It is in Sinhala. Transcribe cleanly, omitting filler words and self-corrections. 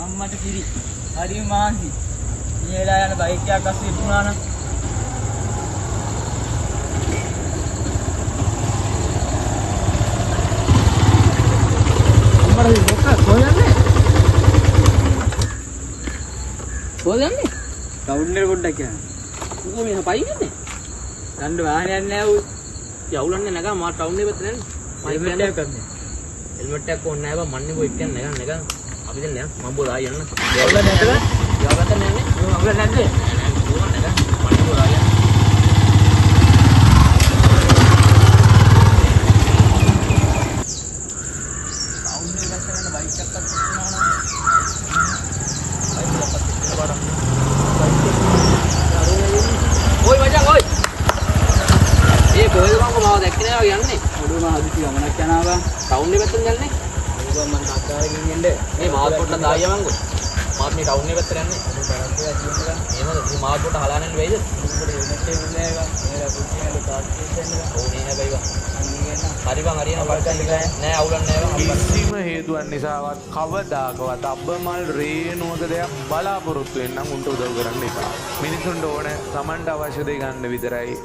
අම්මට කිරි. හරිම මාන්සි. මේ වෙලාව යන බයික් එකක් අස්සේ ඉතුණා නම් අම්මට මොකක්ද හොයන්නේ? හොයන්නේ? ටවුන් එක පොඩ්ඩක් යන්න. උඹ මෙහා පයින්නේ? යන්න වාහනයක් නෑ උයි. යවුලන්නේ නැගා මා ටවුන් එක පැත්තට යන්නේ. හෙල්මට් එකක් ගන්න. හෙල්මට් එකක් ඕනේ නෑ බං මන්නේ බෝ එක්කන් නැගා. අපි දැන් නෑ මම බෝ ආයි යන්න. යවුල නැද්ද? යවගත්ත නෑනේ. යවුල නැද්ද? ඕන නැගා. මන්නේ බෝ ආයි යන්න. ටවුන් එක පැත්තට යන බයික් එකක් තියනවා නම්. බයික් එකක් තියනවා බඩ. ඔය මචං ඔය. ඒ කොහෙද මං මාව දැක්කේ නෑ යන්නේ. ඔළුව මම හදිසි ගමනක් යනවා බං. ටවුන් එක පැත්තට යන්නේ. ඔළුව මං තාත්තාගෙන ඉන්නේ. මේ මාත් පොට්ටක් දායිය මංගෝ. මාත් මේ ටවුන් එක පැත්තට යන්නේ. ඔළුව පැත්තට යන්නේ. එහෙමද? මේ මාත් පොට්ට හලාගෙන යන්න වෙයිද? උඹට හෙල්මට් එක නෑ බං. මේලා පුතියල තාත්තේ දෙන්න බං. ඕනේ නෑ බයි බං. හරි බං හරියන පරිස්සම් නෑ අවුලක් නෑ බං. කිසිම හේතුවක් නිසාවත් කවදාකවත් අබ්බමල් රේනුවක දෙයක් බලාපොරොත්තු වෙන්න උන්ට උදව් කරන්න එපා. මිනිසුන්ට ඕන තමන්ට අවශ්‍ය දේ ගන්න විතරයි.